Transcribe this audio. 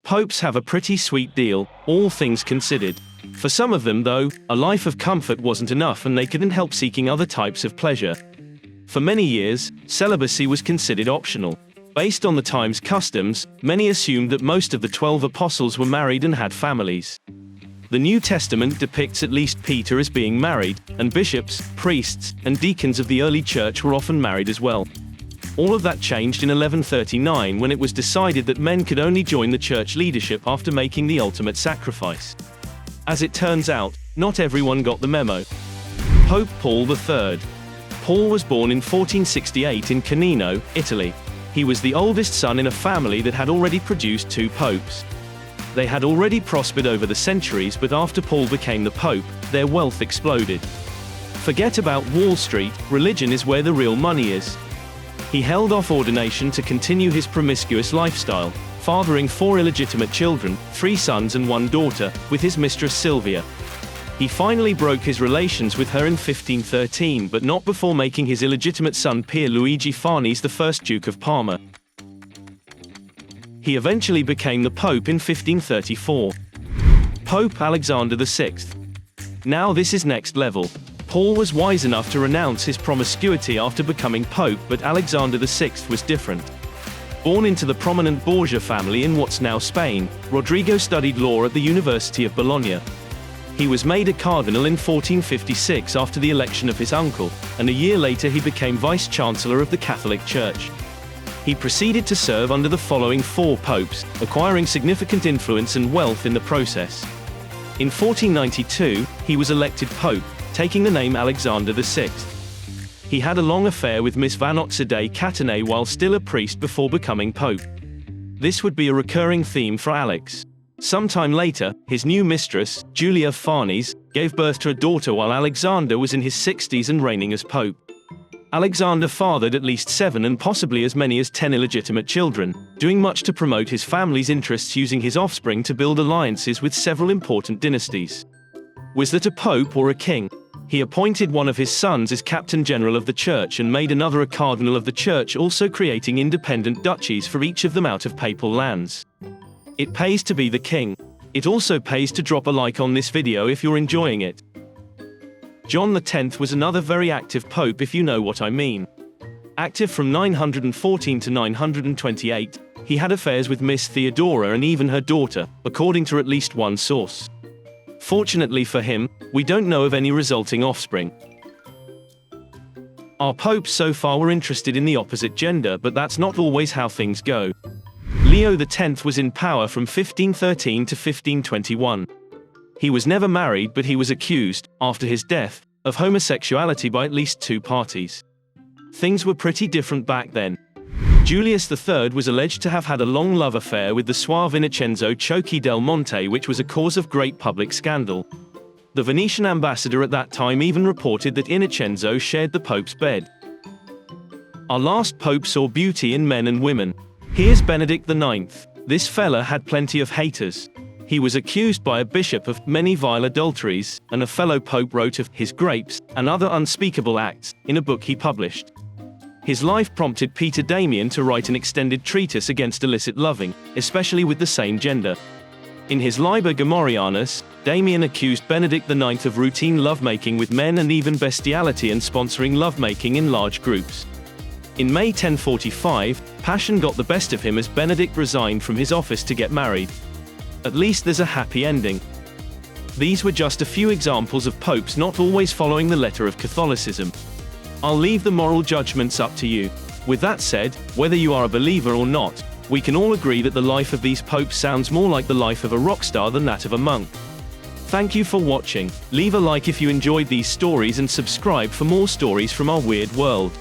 Popes have a pretty sweet deal, all things considered. For some of them, though, a life of comfort wasn't enough and they couldn't help seeking other types of pleasure. For many years, celibacy was considered optional. Based on the time's customs, many assumed that most of the 12 apostles were married and had families. The New Testament depicts at least Peter as being married, and bishops, priests, and deacons of the early church were often married as well. All of that changed in 1139 when it was decided that men could only join the church leadership after making the ultimate sacrifice. As it turns out, not everyone got the memo. Pope Paul III. Paul was born in 1468 in Canino, Italy. He was the oldest son in a family that had already produced 2 popes. They had already prospered over the centuries, but after Paul became the pope, their wealth exploded. Forget about Wall Street, religion is where the real money is. He held off ordination to continue his promiscuous lifestyle, fathering 4 illegitimate children, 3 sons and 1 daughter, with his mistress Sylvia. He finally broke his relations with her in 1513, but not before making his illegitimate son Pier Luigi Farnese the first Duke of Parma. He eventually became the Pope in 1534. Pope Alexander VI. Now this is next level. Paul was wise enough to renounce his promiscuity after becoming Pope, but Alexander VI was different. Born into the prominent Borgia family in what's now Spain, Rodrigo studied law at the University of Bologna. He was made a cardinal in 1456 after the election of his uncle, and a year later he became vice-chancellor of the Catholic Church. He proceeded to serve under the following 4 popes, acquiring significant influence and wealth in the process. In 1492, he was elected pope, taking the name Alexander VI. He had a long affair with Miss Vanoxide Catanei while still a priest before becoming pope. This would be a recurring theme for Alex. Sometime later, his new mistress, Julia Farnese, gave birth to a daughter while Alexander was in his 60s and reigning as pope. Alexander fathered at least 7 and possibly as many as 10 illegitimate children, doing much to promote his family's interests, using his offspring to build alliances with several important dynasties. Was that a pope or a king? He appointed one of his sons as captain general of the church and made another a cardinal of the church, also creating independent duchies for each of them out of papal lands. It pays to be the king. It also pays to drop a like on this video if you're enjoying it. John X was another very active pope, if you know what I mean. Active from 914 to 928, he had affairs with Miss Theodora and even her daughter, according to at least one source. Fortunately for him, we don't know of any resulting offspring. Our popes so far were interested in the opposite gender, but that's not always how things go. Leo X was in power from 1513 to 1521. He was never married, but he was accused, after his death, of homosexuality by at least 2 parties. Things were pretty different back then. Julius III was alleged to have had a long love affair with the suave Innocenzo Ciocchi del Monte, which was a cause of great public scandal. The Venetian ambassador at that time even reported that Innocenzo shared the Pope's bed. Our last Pope saw beauty in men and women. Here's Benedict IX. This fella had plenty of haters. He was accused by a bishop of many vile adulteries, and a fellow pope wrote of his grapes and other unspeakable acts in a book he published. His life prompted Peter Damian to write an extended treatise against illicit loving, especially with the same gender. In his Liber Gomorrhianus, Damian accused Benedict IX of routine lovemaking with men and even bestiality and sponsoring lovemaking in large groups. In May 1045, passion got the best of him as Benedict resigned from his office to get married. At least there's a happy ending. These were just a few examples of popes not always following the letter of Catholicism. I'll leave the moral judgments up to you. With that said, whether you are a believer or not, we can all agree that the life of these popes sounds more like the life of a rock star than that of a monk. Thank you for watching. Leave a like if you enjoyed these stories and subscribe for more stories from our weird world.